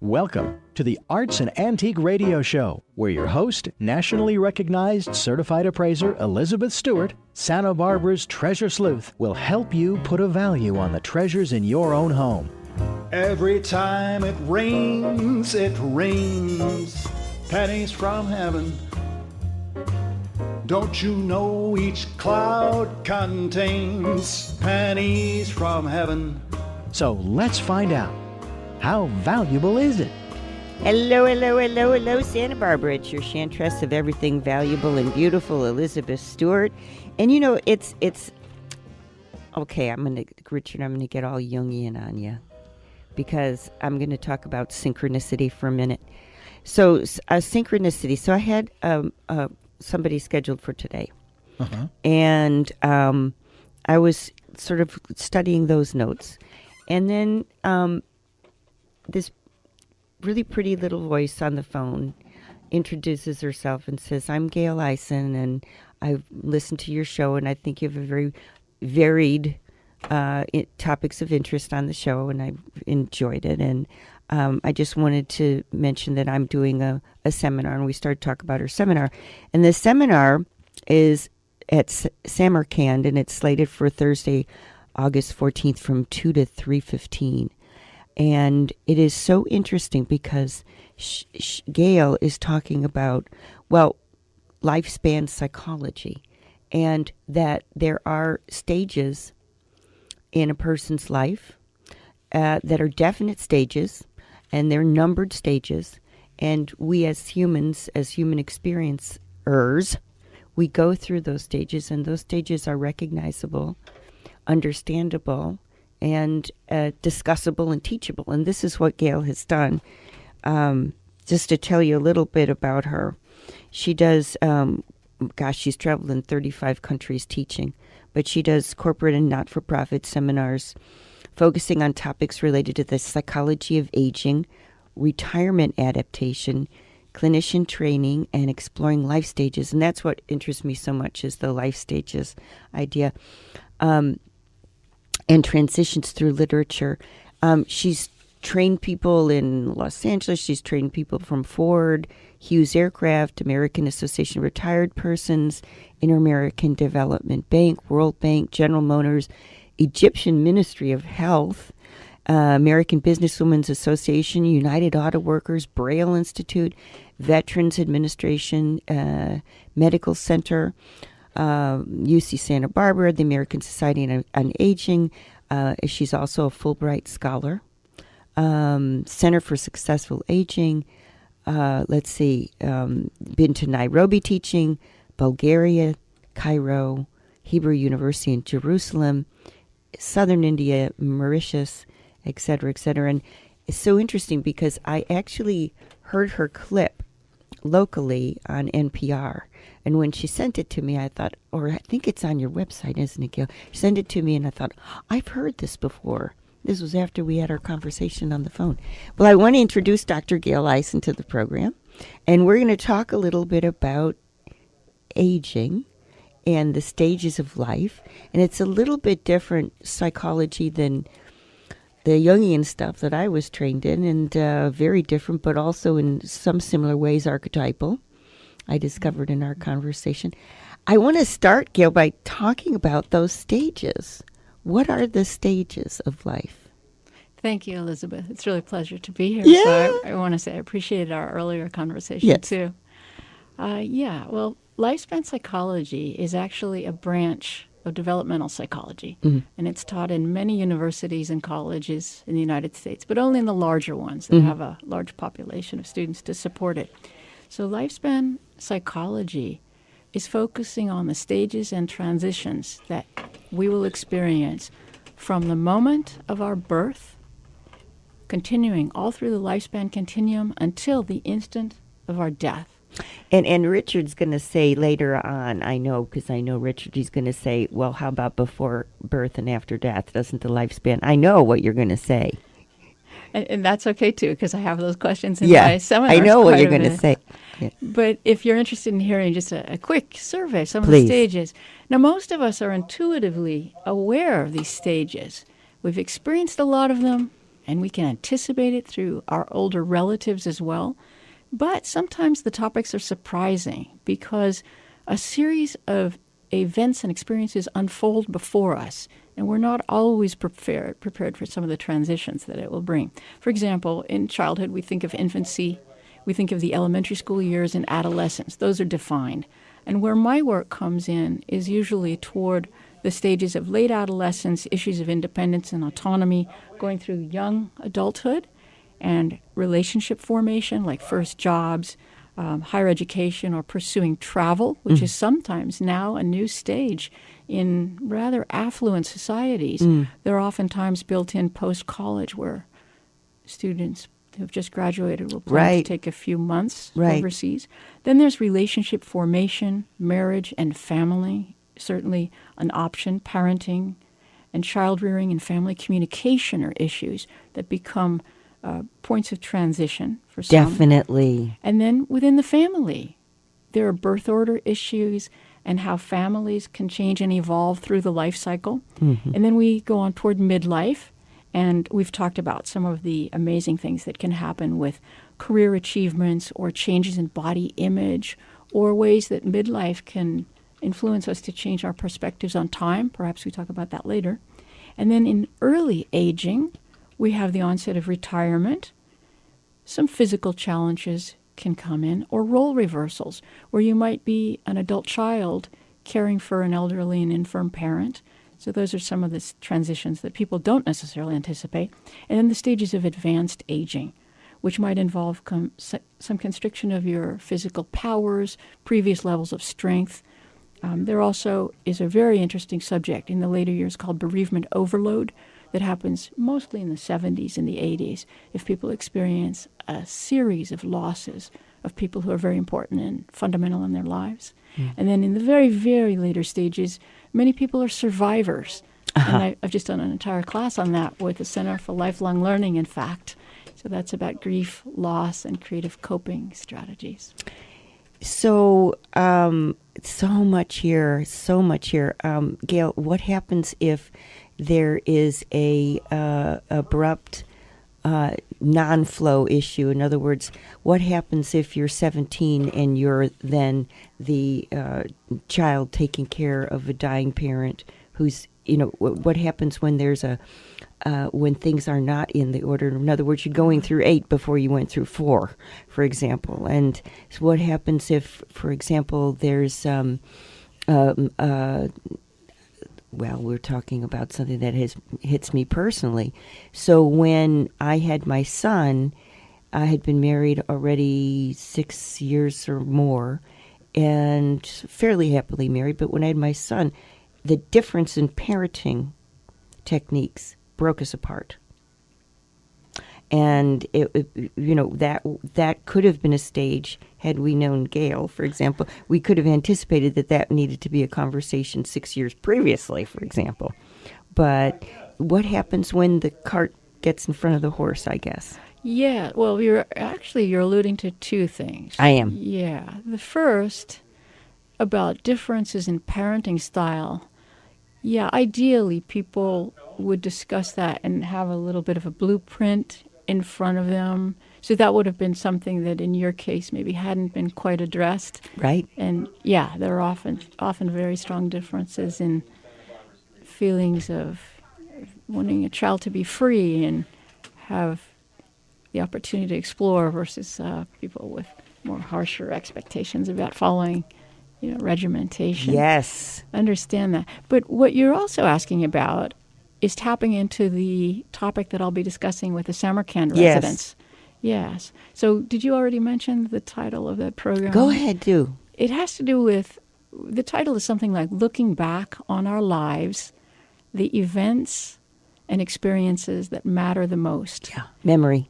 Welcome to the Arts and Antique Radio Show, where your host, nationally recognized certified appraiser Elizabeth Stewart, Santa Barbara's treasure sleuth, will help you put a value on the treasures in your own home. Every time it rains, pennies from heaven. Don't you know each cloud contains pennies from heaven? So let's find out. How valuable is it? Hello, Santa Barbara. It's your chantress of everything valuable and beautiful, Elizabeth Stewart. And you know, it's okay. Richard, I'm gonna get all Jungian on you because I'm gonna talk about synchronicity for a minute. So, synchronicity. So I had somebody scheduled for today, and I was sort of studying those notes, and then this really pretty little voice on the phone introduces herself and says, "I'm Gail Eisen, and I've listened to your show, and I think you have a very varied topics of interest on the show, and I've enjoyed it. And I just wanted to mention that I'm doing a seminar," and we started to talk about her seminar. And the seminar is at Samarkand, and it's slated for Thursday, August 14th from 2 to 3:15. And it is so interesting because Gail is talking about, well, lifespan psychology, and that there are stages in a person's life that are definite stages, and they're numbered stages. And we as humans, as human experiencers, we go through those stages, and those stages are recognizable, understandable, and discussable and teachable. And this is what Gail has done. Just to tell you a little bit about her, she does, she's traveled in 35 countries teaching, but she does corporate and not-for-profit seminars focusing on topics related to the psychology of aging, retirement adaptation, clinician training, and exploring life stages. And that's what interests me so much, is the life stages idea. And transitions through literature. She's trained people in Los Angeles. She's trained people from Ford, Hughes Aircraft, American Association of Retired Persons, Inter-American Development Bank, World Bank, General Motors, Egyptian Ministry of Health, American Businesswomen's Association, United Auto Workers, Braille Institute, Veterans Administration, Medical Center, UC Santa Barbara, the American Society on Aging. She's also a Fulbright Scholar. Center for Successful Aging. Been to Nairobi teaching, Bulgaria, Cairo, Hebrew University in Jerusalem, Southern India, Mauritius, et cetera, et cetera. And it's so interesting because I actually heard her clip locally on NPR. And when she sent it to me, I thought, or I think it's on your website, isn't it, Gail? She sent it to me, and I thought, I've heard this before. This was after we had our conversation on the phone. Well, I want to introduce Dr. Gail Eisen to the program, and we're going to talk a little bit about aging and the stages of life. And it's a little bit different psychology than the Jungian stuff that I was trained in, and very different, but also in some similar ways archetypal, I discovered in our conversation. I want to start, Gail, by talking about those stages. What are the stages of life? Thank you, Elizabeth. It's really a pleasure to be here. Yeah. So I want to say I appreciated our earlier conversation, too. Well, lifespan psychology is actually a branch of developmental psychology, and it's taught in many universities and colleges in the United States, but only in the larger ones that have a large population of students to support it. So lifespan psychology is focusing on the stages and transitions that we will experience from the moment of our birth, continuing all through the lifespan continuum until the instant of our death. And Richard's going to say later on, I know, because I know Richard, he's going to say, well, how about before birth and after death? Doesn't the lifespan? I know what you're going to say. And that's okay, too, because I have those questions in my seminars. I know what you're going to say. Yeah. But if you're interested in hearing just a quick survey of some of the stages. Now, most of us are intuitively aware of these stages. We've experienced a lot of them, and we can anticipate it through our older relatives as well. But sometimes the topics are surprising because a series of events and experiences unfold before us, and we're not always prepared for some of the transitions that it will bring. For example, in childhood, we think of infancy, we think of the elementary school years and adolescence. Those are defined. And where my work comes in is usually toward the stages of late adolescence, issues of independence and autonomy, going through young adulthood, and relationship formation, like first jobs, higher education, or pursuing travel, which is sometimes now a new stage in rather affluent societies. They're oftentimes built in post-college, where students who've just graduated will plan to take a few months overseas. Then there's relationship formation, marriage and family, certainly an option. Parenting and child rearing and family communication are issues that become points of transition for some. Definitely. And then within the family, there are birth order issues and how families can change and evolve through the life cycle. And then we go on toward midlife, and we've talked about some of the amazing things that can happen with career achievements or changes in body image, or ways that midlife can influence us to change our perspectives on time. Perhaps we talk about that later. And then in early aging, we have the onset of retirement. Some physical challenges can come in, or role reversals, where you might be an adult child caring for an elderly and infirm parent. So those are some of the transitions that people don't necessarily anticipate. And then the stages of advanced aging, which might involve some constriction of your physical powers, previous levels of strength. There also is a very interesting subject in the later years called bereavement overload that happens mostly in the 70s and the 80s if people experience a series of losses of people who are very important and fundamental in their lives. And then in the very, very later stages, many people are survivors. And I've just done an entire class on that with the Center for Lifelong Learning, in fact. So that's about grief, loss, and creative coping strategies. So, so much here. Gail, what happens if there is a abrupt non-flow issue? In other words, what happens if you're 17 and you're then the child taking care of a dying parent who's, what happens when there's when things are not in the order? In other words, you're going through 8 before you went through 4, for example. And so what happens if, for example, there's well, we're talking about something that hits me personally. So when I had my son, I had been married already 6 years or more, and fairly happily married. But when I had my son, the difference in parenting techniques broke us apart. And that could have been a stage had we known Gail, for example. We could have anticipated that needed to be a conversation 6 years previously, for example. But what happens when the cart gets in front of the horse, I guess? Yeah, well, you're alluding to 2 things. I am. Yeah. The first, about differences in parenting style. Yeah, ideally, people would discuss that and have a little bit of a blueprint in front of them. So that would have been something that in your case maybe hadn't been quite addressed. Right. And yeah, there are often very strong differences in feelings of wanting a child to be free and have the opportunity to explore versus people with more harsher expectations about following, regimentation. Yes. Understand that. But what you're also asking about is tapping into the topic that I'll be discussing with the Samarkand residents. Yes. So did you already mention the title of that program? Go ahead, do. It has to do with, the title is something like Looking Back on Our Lives, the Events and Experiences That Matter the Most. Yeah. Memory.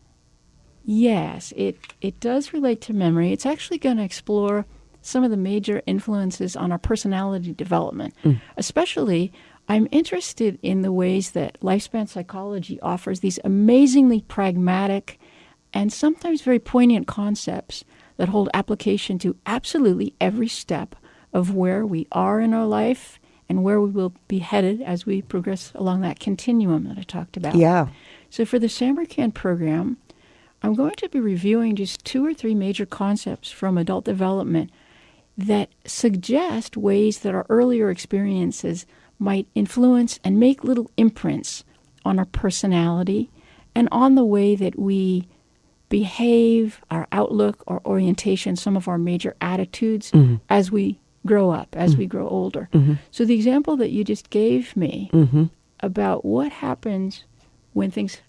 Yes, it does relate to memory. It's actually going to explore some of the major influences on our personality development. Especially, I'm interested in the ways that lifespan psychology offers these amazingly pragmatic and sometimes very poignant concepts that hold application to absolutely every step of where we are in our life and where we will be headed as we progress along that continuum that I talked about. Yeah. So for the Samarkand program, I'm going to be reviewing just 2 or 3 major concepts from adult development that suggest ways that our earlier experiences might influence and make little imprints on our personality and on the way that we behave, our outlook, our orientation, some of our major attitudes as we grow up, as we grow older. So the example that you just gave me about what happens when things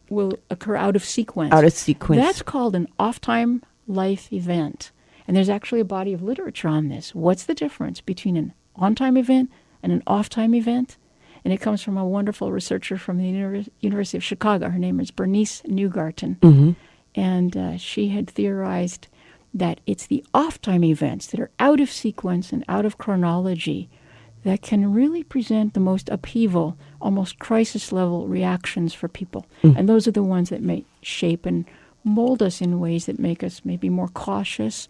will occur out of sequence. Out of sequence. That's called an off-time life event. And there's actually a body of literature on this. What's the difference between an on-time event and an off-time event? And it comes from a wonderful researcher from the University of Chicago. Her name is Bernice Newgarten. And she had theorized that it's the off-time events that are out of sequence and out of chronology that can really present the most upheaval, almost crisis-level reactions for people. And those are the ones that may shape and mold us in ways that make us maybe more cautious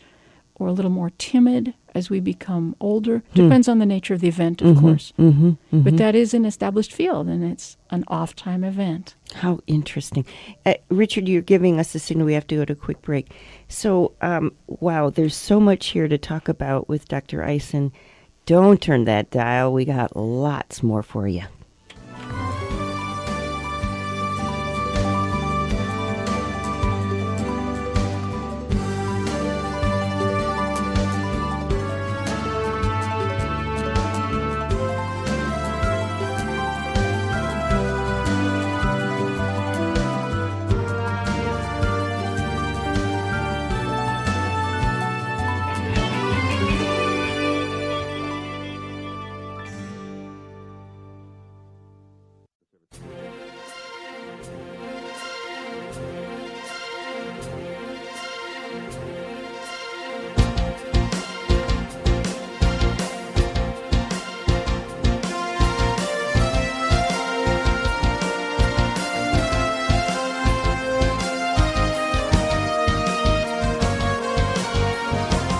or a little more timid as we become older. Depends on the nature of the event, of course. But that is an established field, and it's an off-time event. How interesting. Richard, you're giving us a signal. We have to go to a quick break. So, wow, there's so much here to talk about with Dr. Eisen. Don't turn that dial. We got lots more for you.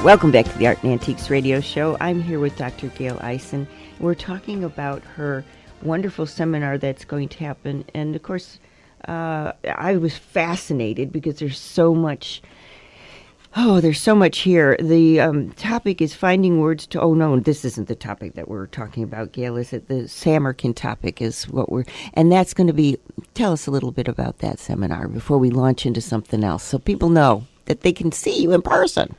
Welcome back to the Art and Antiques Radio Show. I'm here with Dr. Gail Eisen. We're talking about her wonderful seminar that's going to happen. And, of course, I was fascinated because there's so much here. The topic is finding words to... Oh, no, this isn't the topic that we're talking about, Gail, is it? The Samarkand topic is what we're... And that's going to be... Tell us a little bit about that seminar before we launch into something else so people know that they can see you in person.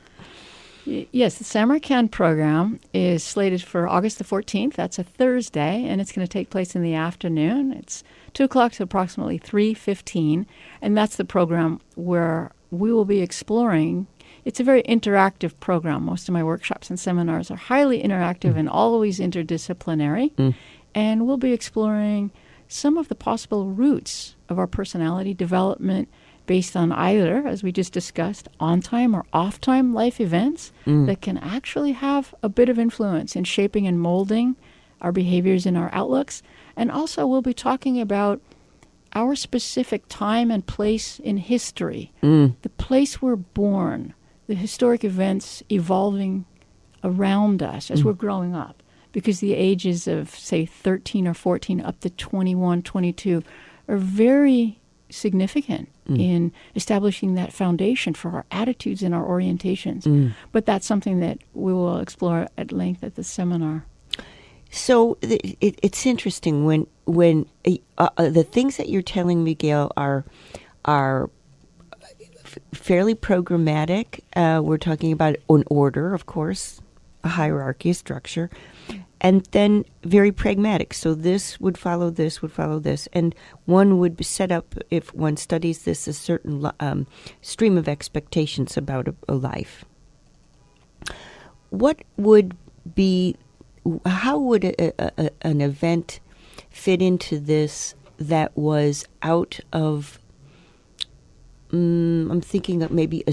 Yes, the Samarkand program is slated for August the 14th. That's a Thursday, and it's going to take place in the afternoon. It's 2 o'clock to approximately 3:15, and that's the program where we will be exploring. It's a very interactive program. Most of my workshops and seminars are highly interactive and always interdisciplinary, and we'll be exploring some of the possible roots of our personality development based on either, as we just discussed, on-time or off-time life events that can actually have a bit of influence in shaping and molding our behaviors and our outlooks. And also we'll be talking about our specific time and place in history, the place we're born, the historic events evolving around us as we're growing up. Because the ages of, say, 13 or 14 up to 21, 22 are very significant in establishing that foundation for our attitudes and our orientations. But that's something that we will explore at length at the seminar. So it's interesting when the things that you're telling me, Gail, are fairly programmatic. We're talking about an order, of course, a hierarchy, a structure, and then very pragmatic. So this would follow this, and one would set up, if one studies this, a certain stream of expectations about a life. What would be, how would an event fit into this that was out of, I'm thinking of maybe a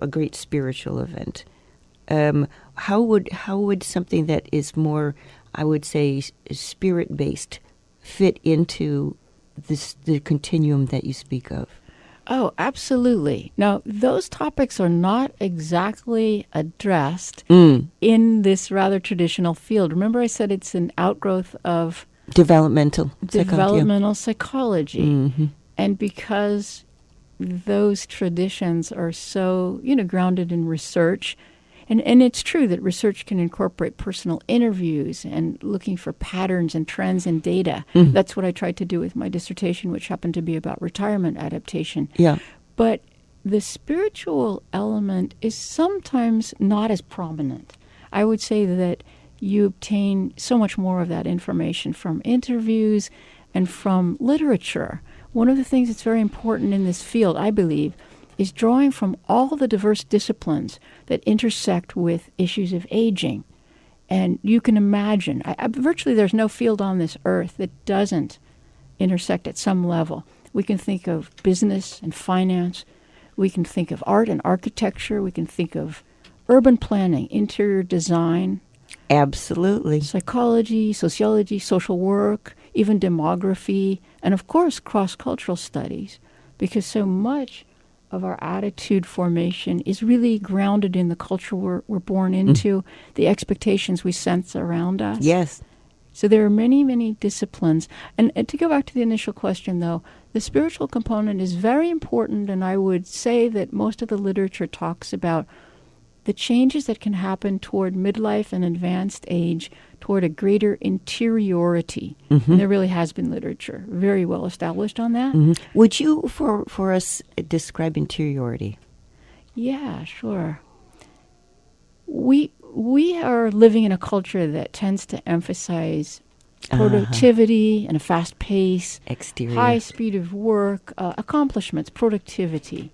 great spiritual event? How would something that is more, I would say, spirit-based fit into the continuum that you speak of? Oh, absolutely. Now, those topics are not exactly addressed in this rather traditional field. Remember I said it's an outgrowth of developmental psychology. And because those traditions are so, grounded in research, and it's true that research can incorporate personal interviews and looking for patterns and trends in data. That's what I tried to do with my dissertation, which happened to be about retirement adaptation. Yeah. But the spiritual element is sometimes not as prominent. I would say that you obtain so much more of that information from interviews and from literature. One of the things that's very important in this field, I believe, is drawing from all the diverse disciplines that intersect with issues of aging. And you can imagine, virtually there's no field on this earth that doesn't intersect at some level. We can think of business and finance. We can think of art and architecture. We can think of urban planning, interior design. Absolutely. Psychology, sociology, social work, even demography, and of course cross-cultural studies, because so much of our attitude formation is really grounded in the culture we're born into, the expectations we sense around us. Yes. So there are many, many disciplines. And to go back to the initial question, though, the spiritual component is very important, and I would say that most of the literature talks about the changes that can happen toward midlife and advanced age toward a greater interiority. And there really has been literature very well established on that. Would you, for us, describe interiority? Yeah, sure. We are living in a culture that tends to emphasize productivity and a fast pace, Exterior. high speed of work, accomplishments, productivity,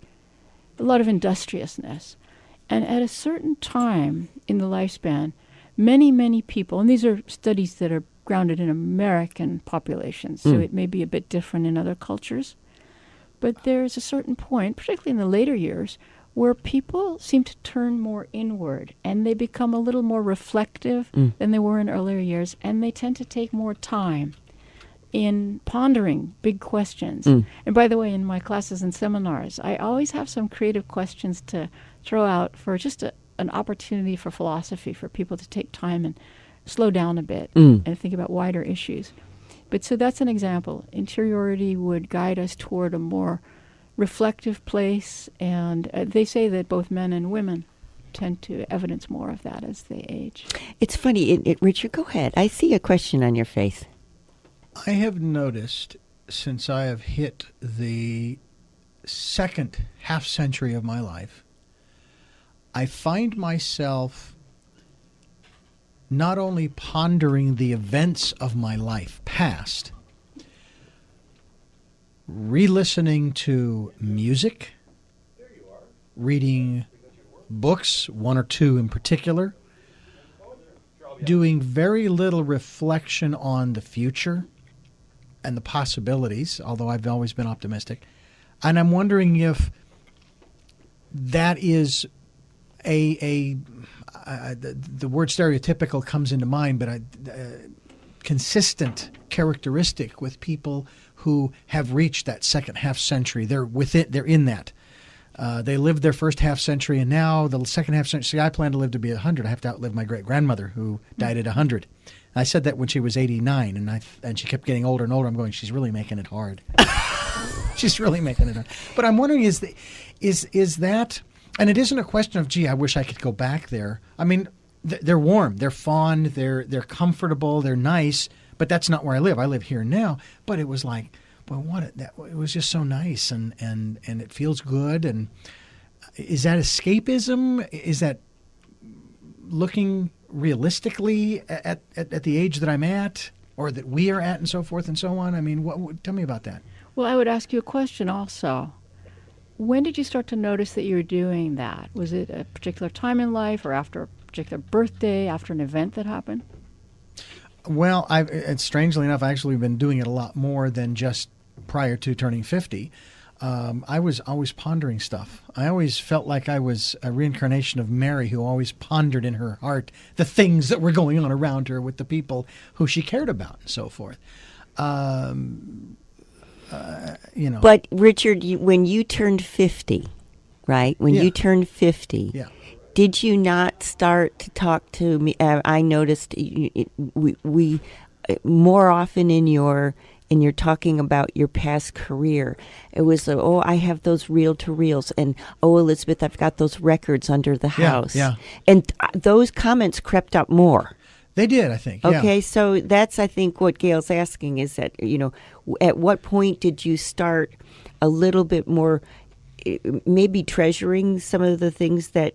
a lot of industriousness. And at a certain time in the lifespan, many, many people, and these are studies that are grounded in American populations, so it may be a bit different in other cultures, but there's a certain point, particularly in the later years, where people seem to turn more inward, and they become a little more reflective than they were in earlier years, and they tend to take more time in pondering big questions. And by the way, in my classes and seminars, I always have some creative questions to throw out for just an opportunity for philosophy, for people to take time and slow down a bit and think about wider issues. But so that's an example. Interiority would guide us toward a more reflective place, and they say that both men and women tend to evidence more of that as they age. It's funny, Richard, go ahead. I see a question on your face. I have noticed since I have hit the second half century of my life, I find myself not only pondering the events of my life past, re-listening to music, reading books, one or two in particular, doing very little reflection on the future and the possibilities, although I've always been optimistic. And I'm wondering if that is the word stereotypical comes into mind, but a consistent characteristic with people who have reached that second half century. They're in that. They lived their first half century, and now the second half century. See, I plan to live to be 100. I have to outlive my great-grandmother, who died at 100. I said that when she was 89, and she kept getting older and older. I'm going, she's really making it hard. She's really making it hard. But I'm wondering, is that, and it isn't a question of, gee, I wish I could go back there. I mean, they're warm, they're fond, they're comfortable, they're nice, but that's not where I live. I live here now. But it was like, well, it was just so nice, and it feels good. And is that escapism? Is that looking realistically at the age that I'm at, or that we are at, and so forth and so on? I mean, tell me about that. Well, I would ask you a question also. When did you start to notice that you were doing that? Was it a particular time in life, or after a particular birthday, after an event that happened? Well, strangely enough, I've actually been doing it a lot more than just prior to turning 50. I was always pondering stuff. I always felt like I was a reincarnation of Mary, who always pondered in her heart the things that were going on around her with the people who she cared about and so forth. But Richard, when you turned 50, right? When you turned 50, did you not start to talk to me? I noticed we more often in your and you're talking about your past career. It was, oh, I have those reel-to-reels, and oh, Elizabeth, I've got those records under the house. Yeah. And those comments crept up more. They did, I think. Okay, Yeah. so that's, I think, what Gail's asking is that, at what point did you start a little bit more, maybe treasuring some of the things that,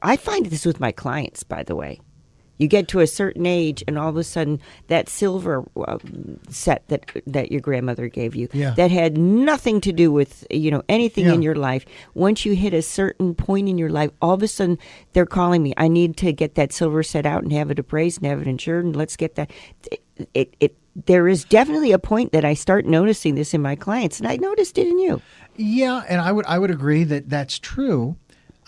I find this with my clients, by the way. You get to a certain age, and all of a sudden, that silver set that your grandmother gave you, that had nothing to do with anything in your life. Once you hit a certain point in your life, all of a sudden they're calling me. I need to get that silver set out and have it appraised and have it insured, and let's get that. There is definitely a point that I start noticing this in my clients, and I noticed it in you. Yeah, and I would agree that that's true.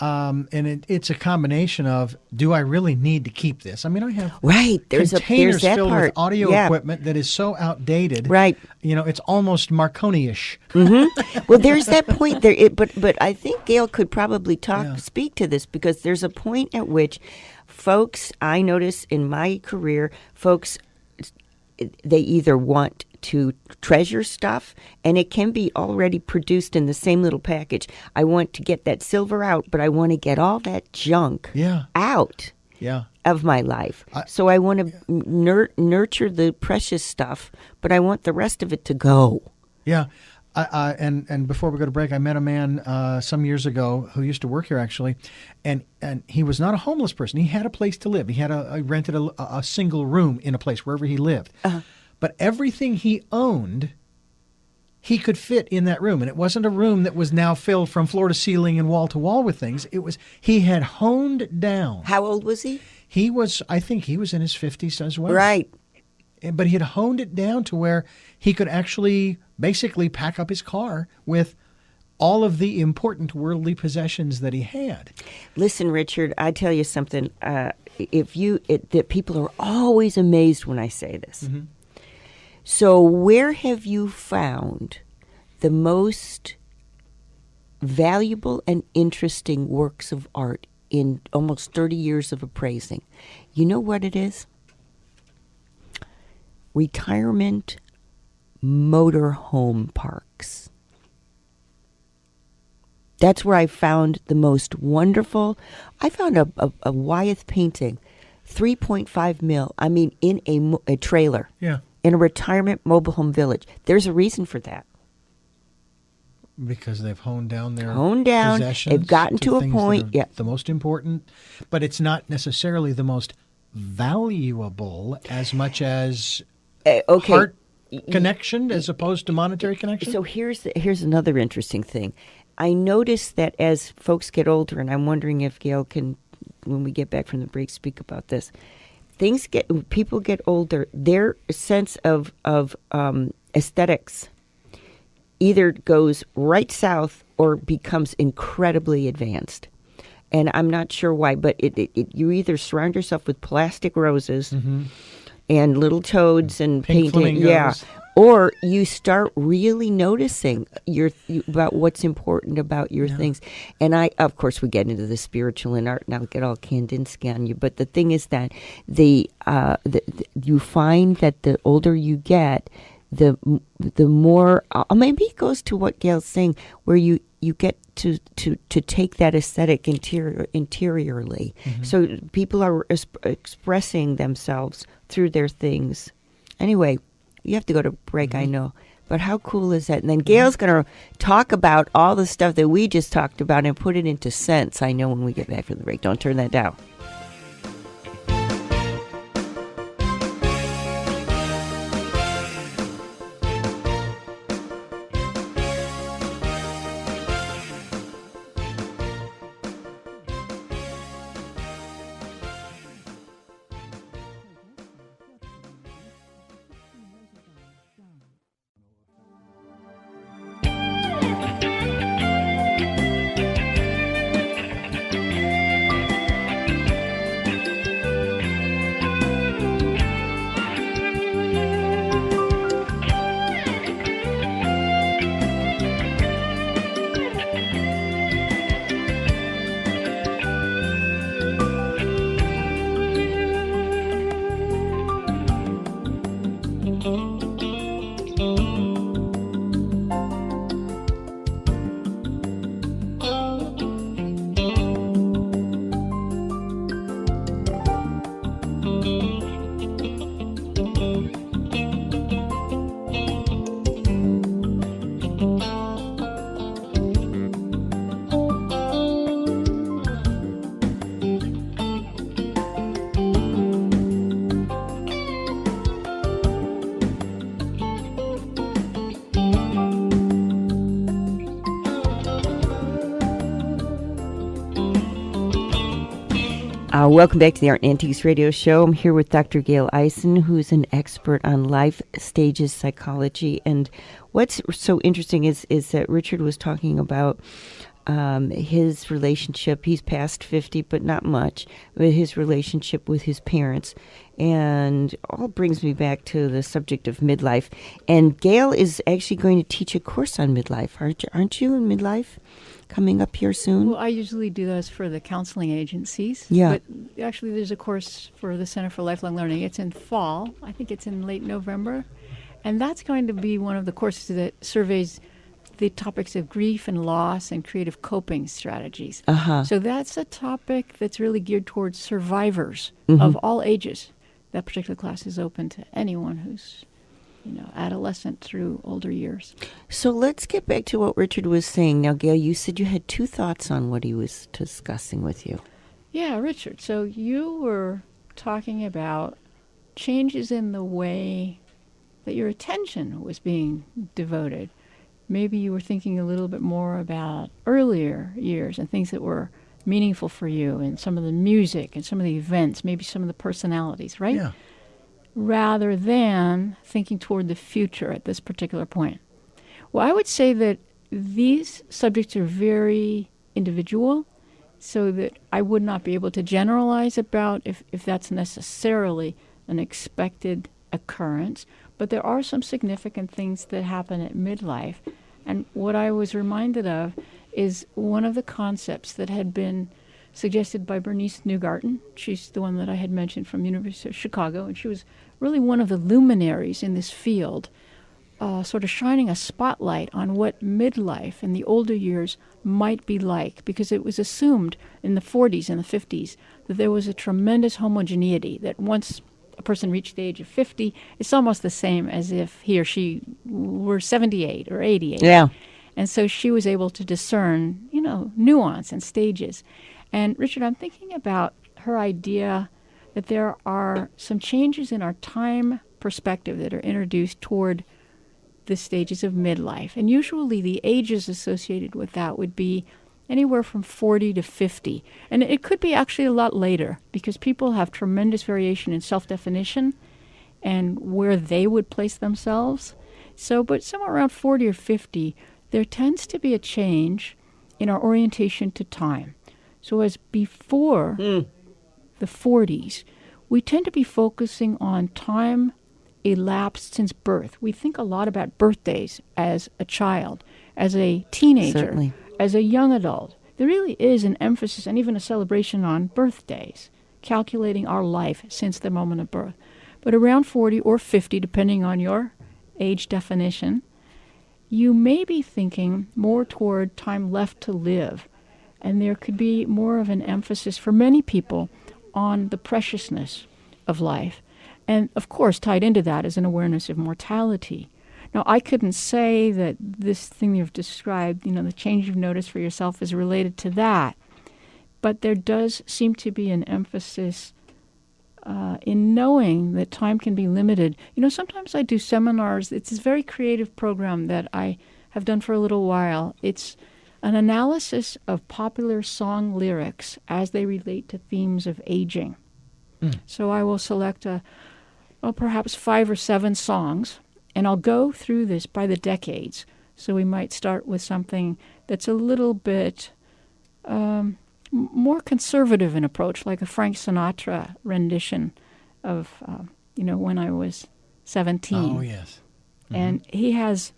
And it's a combination of, do I really need to keep this? I mean, I have there's containers that filled part. with audio equipment that is so outdated. Right. It's almost Marconi-ish. Well, there's that point there. But I think Gail could probably speak to this, because there's a point at which folks, I notice in my career, folks, they either want to treasure stuff, and it can be already produced in the same little package. I want to get that silver out, but I want to get all that junk out of my life. So I want to nurture the precious stuff, but I want the rest of it to go. Yeah. And before we go to break, I met a man some years ago who used to work here, actually, and he was not a homeless person. He had a place to live. He had rented a single room in a place wherever he lived. But everything he owned, he could fit in that room. And it wasn't a room that was now filled from floor to ceiling and wall to wall with things. He had honed down. How old was he? I think he was in his 50s as well. Right. But he had honed it down to where he could actually basically pack up his car with all of the important worldly possessions that he had. Listen, Richard, I tell you something. That people are always amazed when I say this. Mm-hmm. So where have you found the most valuable and interesting works of art in almost 30 years of appraising? You know what it is? Retirement motorhome parks. That's where I found the most wonderful. I found a Wyeth painting, 3.5 mil. I mean, in a trailer. Yeah. In a retirement mobile home village. There's a reason for that. Because they've honed down their possessions. They've gotten to a point. The most important, but it's not necessarily the most valuable as much as heart connection as opposed to monetary connection. So here's another interesting thing. I noticed that as folks get older, and I'm wondering if Gail can, when we get back from the break, speak about this. People get older, their sense of aesthetics either goes right south or becomes incredibly advanced. And I'm not sure why, but you either surround yourself with plastic roses and little toads and pink painting, flamingos. Or you start really noticing about what's important about your things. And of course, we get into the spiritual and art, and I'll get all Kandinsky on you. But the thing is that you find that the older you get, the more maybe it goes to what Gail's saying, where you get to take that aesthetic interiorly. Mm-hmm. So people are expressing themselves through their things. Anyway. You have to go to break, I know. But how cool is that? And then Gail's going to talk about all the stuff that we just talked about and put it into sense, I know, when we get back from the break. Don't turn that down. Welcome back to the Art and Antiques Radio Show. I'm here with Dr. Gail Eisen, who's an expert on life stages psychology. And what's so interesting is that Richard was talking about his relationship. He's past 50, but not much, but his relationship with his parents. And all brings me back to the subject of midlife. And Gail is actually going to teach a course on midlife. Aren't you in midlife? Coming up here soon? Well, I usually do those for the counseling agencies. Yeah. But actually, there's a course for the Center for Lifelong Learning. It's in fall. I think it's in late November. And that's going to be one of the courses that surveys the topics of grief and loss and creative coping strategies. So that's a topic that's really geared towards survivors of all ages. That particular class is open to anyone who's adolescent through older years. So let's get back to what Richard was saying. Now, Gail, you said you had two thoughts on what he was discussing with you. Yeah, Richard. So you were talking about changes in the way that your attention was being devoted. Maybe you were thinking a little bit more about earlier years and things that were meaningful for you and some of the music and some of the events, maybe some of the personalities, right? Yeah. Rather than thinking toward the future at this particular point. Well, I would say that these subjects are very individual, so that I would not be able to generalize about if that's necessarily an expected occurrence. But there are some significant things that happen at midlife. And what I was reminded of is one of the concepts that had been suggested by Bernice Newgarten. She's the one that I had mentioned from University of Chicago, and she was really one of the luminaries in this field, sort of shining a spotlight on what midlife in the older years might be like, because it was assumed in the 40s and the 50s that there was a tremendous homogeneity, that once a person reached the age of 50, it's almost the same as if he or she were 78 or 88. Yeah. And so she was able to discern, nuance and stages. And Richard, I'm thinking about her idea that there are some changes in our time perspective that are introduced toward the stages of midlife. And usually the ages associated with that would be anywhere from 40 to 50. And it could be actually a lot later, because people have tremendous variation in self-definition and where they would place themselves. So, but somewhere around 40 or 50, there tends to be a change in our orientation to time. So as before the 40s, we tend to be focusing on time elapsed since birth. We think a lot about birthdays as a child, as a teenager, Certainly. as a young adult. There really is an emphasis and even a celebration on birthdays, calculating our life since the moment of birth. But around 40 or 50, depending on your age definition, you may be thinking more toward time left to live. And there could be more of an emphasis for many people on the preciousness of life. And of course, tied into that is an awareness of mortality. Now, I couldn't say that this thing you've described, the change you've noticed for yourself is related to that. But there does seem to be an emphasis in knowing that time can be limited. Sometimes I do seminars. It's this very creative program that I have done for a little while. It's an analysis of popular song lyrics as they relate to themes of aging. So I will select perhaps 5 or 7 songs, and I'll go through this by the decades. So we might start with something that's a little bit more conservative in approach, like a Frank Sinatra rendition of, When I Was 17. Oh, yes. And he has,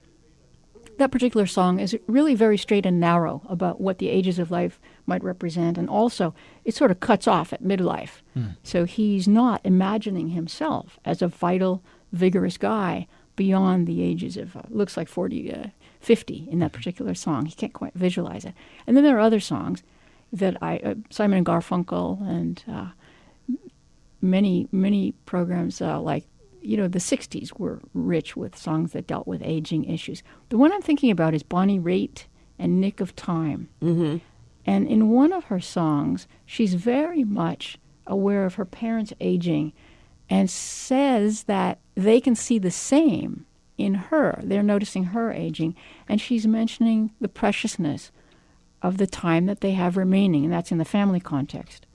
that particular song is really very straight and narrow about what the ages of life might represent. And also, it sort of cuts off at midlife. So he's not imagining himself as a vital, vigorous guy beyond the ages of, looks like 40, 50 in that particular song. He can't quite visualize it. And then there are other songs that Simon and Garfunkel and many programs like, the 60s were rich with songs that dealt with aging issues. The one I'm thinking about is Bonnie Raitt and Nick of Time. And in one of her songs, she's very much aware of her parents aging and says that they can see the same in her. They're noticing her aging, and she's mentioning the preciousness of the time that they have remaining, and that's in the family context.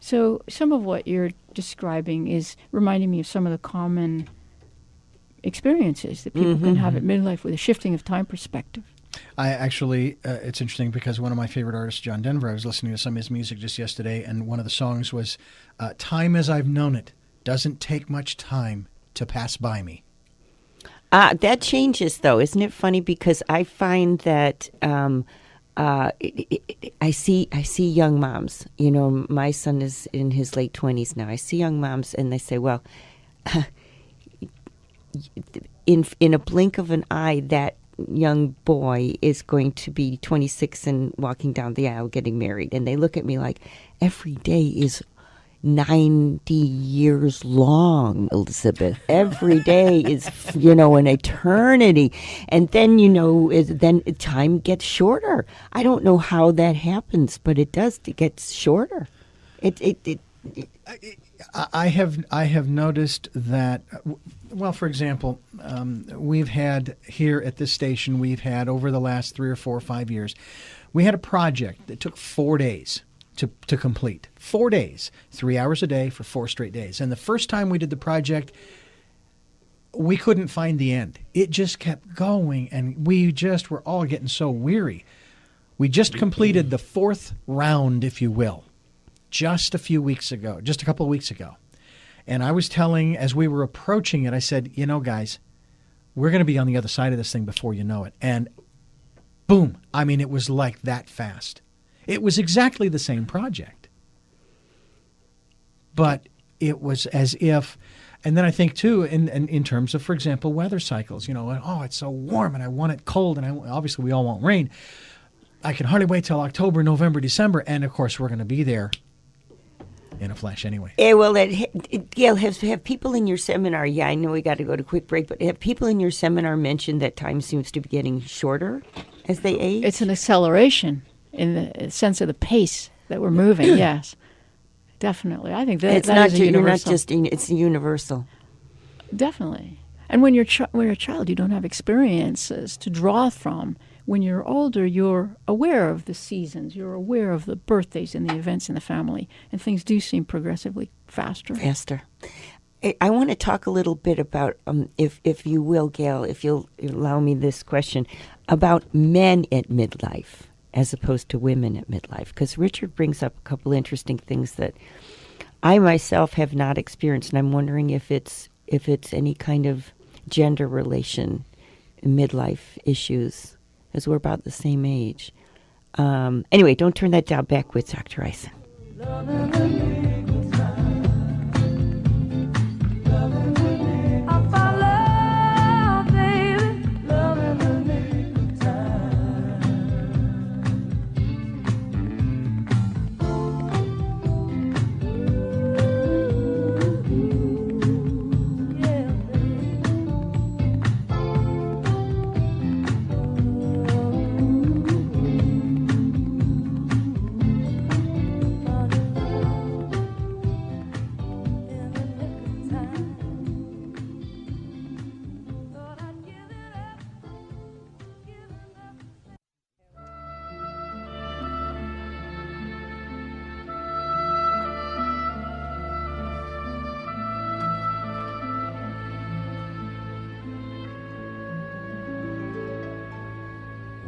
So some of what you're describing is reminding me of some of the common experiences that people can have at midlife with a shifting of time perspective. I actually, it's interesting because one of my favorite artists, John Denver, I was listening to some of his music just yesterday, and one of the songs was, "Time as I've known it doesn't take much time to pass by me." That changes, though. Isn't it funny? Because I find that I see young moms. You know, my son is in his late 20s now. I see young moms, and they say, well, in a blink of an eye, that young boy is going to be 26 and walking down the aisle getting married. And they look at me like, every day is 90 years long, Elizabeth. Every day is, an eternity. And then, then time gets shorter. I don't know how that happens, but it does. It gets shorter. I have noticed that, well, for example, we've had here at this station, over the last 3 or 4 or 5 years, we had a project that took 4 days to complete. 4 days, 3 hours a day for 4 straight days. And the first time we did the project, we couldn't find the end. It just kept going, and we just were all getting so weary. We just completed the 4th round, if you will, just a couple of weeks ago. And I was telling, as we were approaching it, I said, guys, we're going to be on the other side of this thing before you know it. And boom, it was like that fast. It was exactly the same project. But it was as if, and then I think too, in terms of, for example, weather cycles, it's so warm and I want it cold, and obviously we all want rain. I can hardly wait till October, November, December, and of course we're going to be there in a flash anyway. Gail, have people in your seminar, I know we got to go to a quick break, but have people in your seminar mentioned that time seems to be getting shorter as they age? It's an acceleration in the sense of the pace that we're moving, yes. Definitely. I think that is universal. You're not just, it's universal. Definitely. And when you're a child, you don't have experiences to draw from. When you're older, you're aware of the seasons. You're aware of the birthdays and the events in the family. And things do seem progressively faster. I want to talk a little bit about, if you will, Gail, if you'll allow me this question, about men at midlife as opposed to women at midlife. Because Richard brings up a couple interesting things that I myself have not experienced. And I'm wondering if it's any kind of gender relation in midlife issues, as we're about the same age. Anyway, don't turn that dial. Back with Dr. Eisen.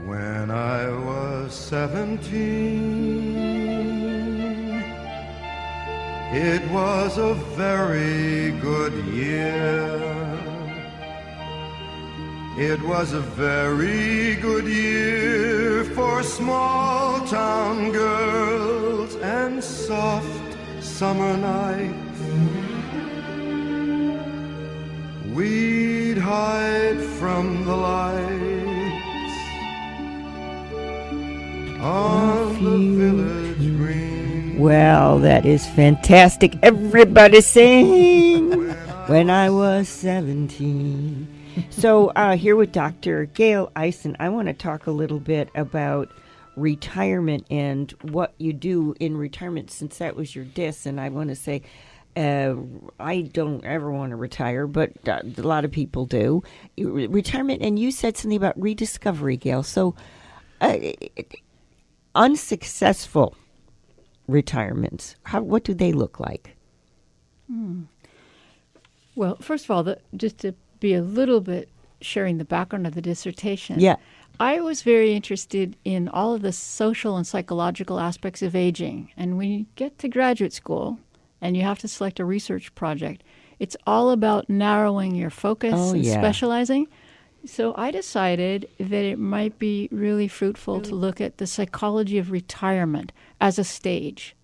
When I was 17, it was a very good year. It was a very good year for small town girls and soft summer nights. We'd hide from the lights on the village green. Well, that is fantastic. Everybody sing When I Was 17. So here with Dr. Gail Eisen, I want to talk a little bit about retirement and what you do in retirement, since that was your diss. And I want to say, I don't ever want to retire, but a lot of people do. Retirement, and you said something about rediscovery, Gail. So unsuccessful retirements? What do they look like? Well, first of all, just to be a little bit sharing the background of the dissertation. Yeah. I was very interested in all of the social and psychological aspects of aging. And when you get to graduate school and you have to select a research project, it's all about narrowing your focus and specializing. So I decided that it might be really fruitful to look at the psychology of retirement as a stage.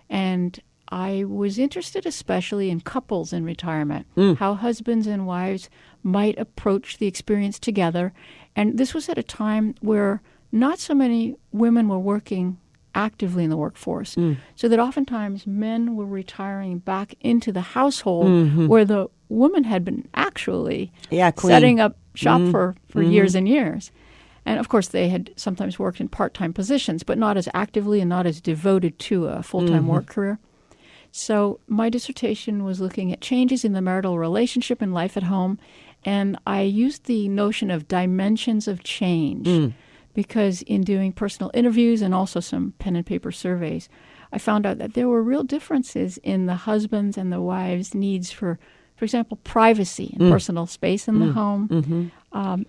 And I was interested especially in couples in retirement, how husbands and wives might approach the experience together. And this was at a time where not so many women were working actively in the workforce, so that oftentimes men were retiring back into the household where the woman had been actually setting up shop for years and years. And of course, they had sometimes worked in part-time positions, but not as actively and not as devoted to a full-time work career. So my dissertation was looking at changes in the marital relationship and life at home, and I used the notion of dimensions of change because in doing personal interviews and also some pen and paper surveys, I found out that there were real differences in the husbands' and the wives' needs for example, privacy and personal space in the home.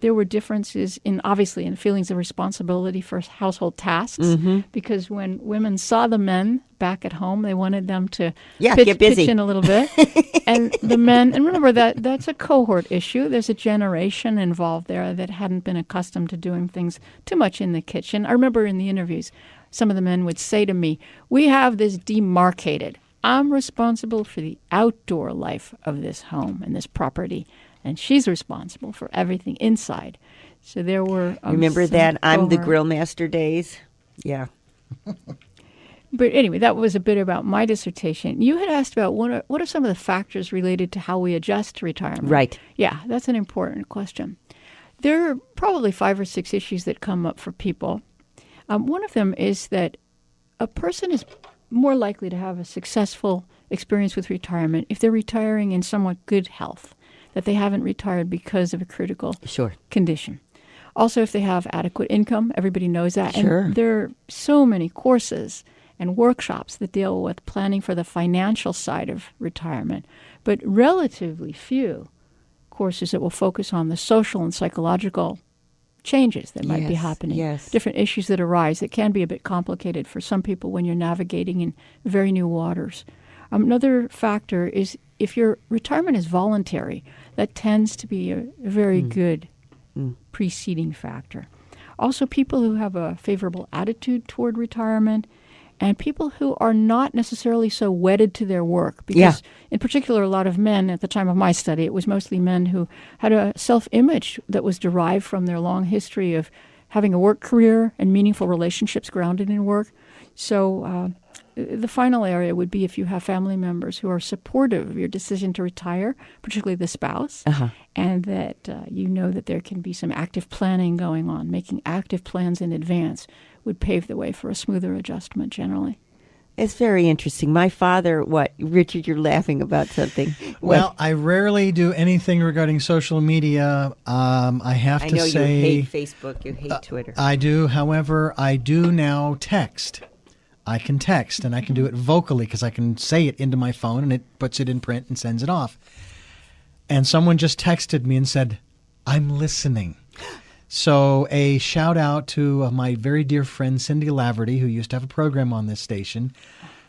There were differences obviously in feelings of responsibility for household tasks, because when women saw the men back at home, they wanted them to get busy. pitch in a little bit. And the men, and remember that's a cohort issue. There's a generation involved there that hadn't been accustomed to doing things too much in the kitchen. I remember in the interviews, some of the men would say to me, "We have this demarcated. I'm responsible for the outdoor life of this home and this property, and she's responsible for everything inside." So there were remember that I'm the grill master days. Yeah. But anyway, that was a bit about my dissertation. You had asked about what are some of the factors related to how we adjust to retirement. Right. Yeah, that's an important question. There are probably 5 or 6 issues that come up for people. One of them is that a person is more likely to have a successful experience with retirement if they're retiring in somewhat good health, that they haven't retired because of a critical condition. Also, if they have adequate income, everybody knows that. And there are so many courses and workshops that deal with planning for the financial side of retirement, but relatively few courses that will focus on the social and psychological changes that might be happening, different issues that arise that can be a bit complicated for some people when you're navigating in very new waters. Another factor is if your retirement is voluntary, that tends to be a very good preceding factor. Also, people who have a favorable attitude toward retirement and people who are not necessarily so wedded to their work. Because in particular, a lot of men at the time of my study, it was mostly men who had a self-image that was derived from their long history of having a work career and meaningful relationships grounded in work. So the final area would be if you have family members who are supportive of your decision to retire, particularly the spouse, and that you know that there can be some active planning going on. Making active plans in advance would pave the way for a smoother adjustment generally. It's very interesting. My father, Richard, you're laughing about something. Well, I rarely do anything regarding social media. I have to say... I know you hate Facebook, you hate Twitter. I do. However, I do now text. I can text, and I can do it vocally because I can say it into my phone, and it puts it in print and sends it off. And someone just texted me and said, "I'm listening." So a shout out to my very dear friend Cindy Laverty, who used to have a program on this station.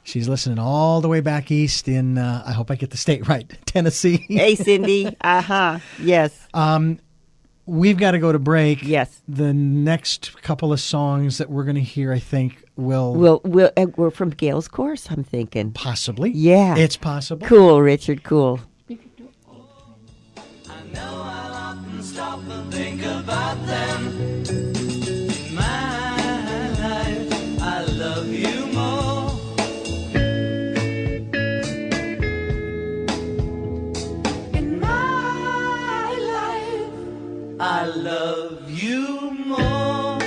She's listening all the way back east in, I hope I get the state right, Tennessee. Hey, Cindy. Yes. We've got to go to break. Yes. The next couple of songs that we're going to hear, I think, we're from Gail's course, I'm thinking. Possibly. Yeah. It's possible. Cool, Richard, cool. I know I'll often stop and think about them. In my life, I love you more. In my life, I love you more.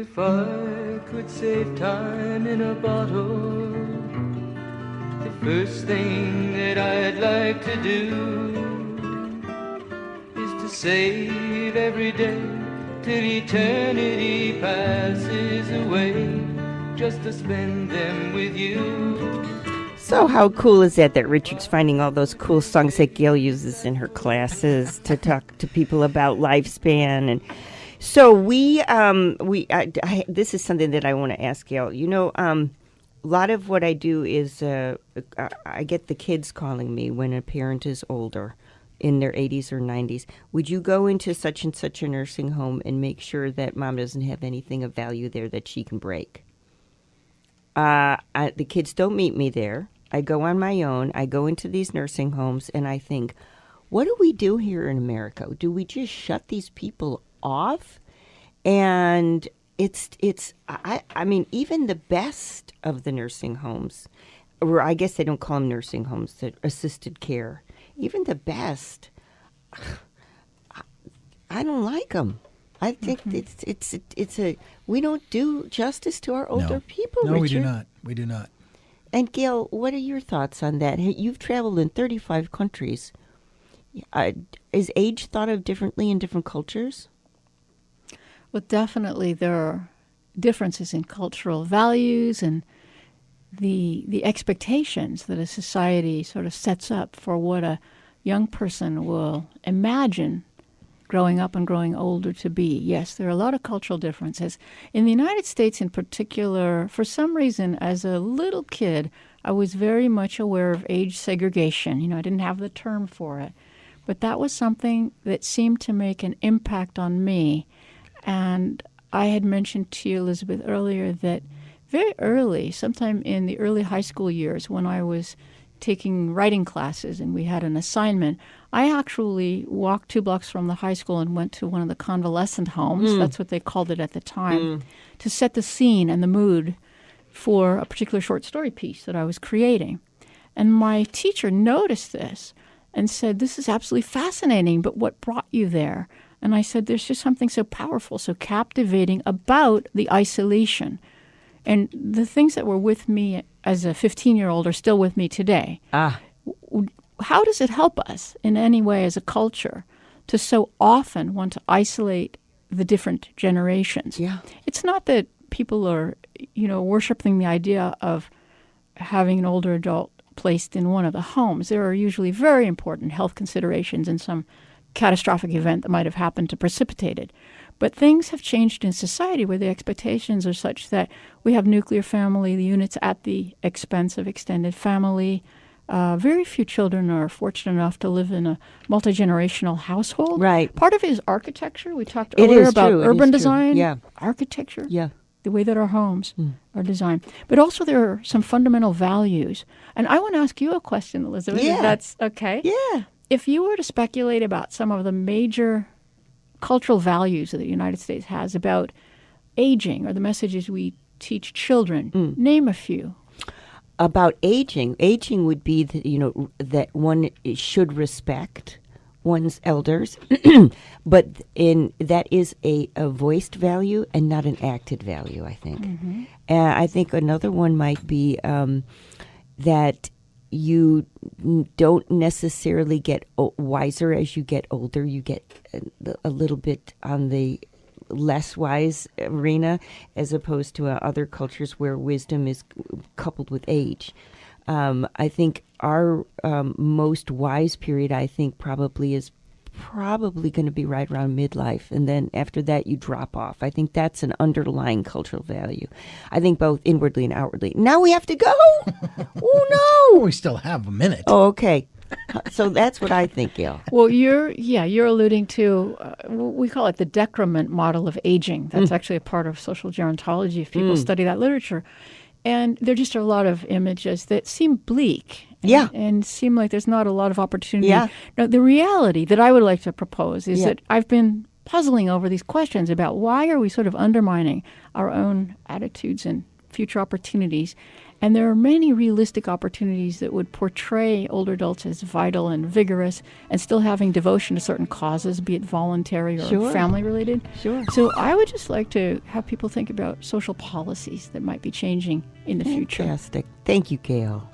If I could save time in a bottle, the first thing that I'd like to do is to save every day till eternity passes away, just to spend them with you. So how cool is that Richard's finding all those cool songs that Gail uses in her classes to talk to people about lifespan. And so this is something that I want to ask Gail. You know, a lot of what I do is I get the kids calling me when a parent is older, in their 80s or 90s. Would you go into such and such a nursing home and make sure that mom doesn't have anything of value there that she can break? The kids don't meet me there. I go on my own. I go into these nursing homes and I think, what do we do here in America? Do we just shut these people off? And I mean, even the best of the nursing homes, or I guess they don't call them nursing homes, they're assisted care. Even the best, I don't like them. I think it's we don't do justice to our older people. No, Richard. we do not. We do not. And Gail, what are your thoughts on that? You've traveled in 35 countries. Is age thought of differently in different cultures? Well, definitely there are differences in cultural values and the expectations that a society sort of sets up for what a young person will imagine growing up and growing older to be. Yes, there are a lot of cultural differences. In the United States in particular, for some reason, as a little kid, I was very much aware of age segregation. You know, I didn't have the term for it. But that was something that seemed to make an impact on me. And I had mentioned to you, Elizabeth, earlier that very early, sometime in the early high school years when I was taking writing classes and we had an assignment, I actually walked 2 blocks from the high school and went to one of the convalescent homes, that's what they called it at the time, to set the scene and the mood for a particular short story piece that I was creating. And my teacher noticed this and said, "This is absolutely fascinating, but what brought you there?" And I said, "There's just something so powerful, so captivating about the isolation." And the things that were with me as a 15-year-old are still with me today. How does it help us in any way as a culture to so often want to isolate the different generations? Yeah. It's not that people are, worshiping the idea of having an older adult placed in one of the homes. There are usually very important health considerations and some catastrophic event that might have happened to precipitate it. But things have changed in society where the expectations are such that we have nuclear family units at the expense of extended family. Very few children are fortunate enough to live in a multi-generational household. Right. Part of it is architecture. We talked earlier about urban design, yeah. architecture, yeah. the way that our homes are designed. But also there are some fundamental values. And I want to ask you a question, Elizabeth, if that's okay. Yeah. If you were to speculate about some of the major cultural values that the United States has about aging or the messages we teach children, name a few. About aging would be that, that one should respect one's elders, but that is a voiced value and not an acted value, I think. I think another one might be that you don't necessarily get wiser as you get older. You get a little bit on the less wise arena as opposed to other cultures where wisdom is coupled with age. I think our most wise period, probably is going to be right around midlife. And then after that, you drop off. I think that's an underlying cultural value. I think both inwardly and outwardly. Now we have to go. Oh, no. We still have a minute. Oh, okay. So that's what I think, Gail. Well, you're alluding to, we call it the decrement model of aging. That's actually a part of social gerontology if people study that literature. And there just are a lot of images that seem bleak. And seem like there's not a lot of opportunity. Yeah. Now, the reality that I would like to propose is that I've been puzzling over these questions about why are we sort of undermining our own attitudes and future opportunities. And there are many realistic opportunities that would portray older adults as vital and vigorous and still having devotion to certain causes, be it voluntary or family-related. Sure. So I would just like to have people think about social policies that might be changing in the future. Fantastic. Thank you, Gail.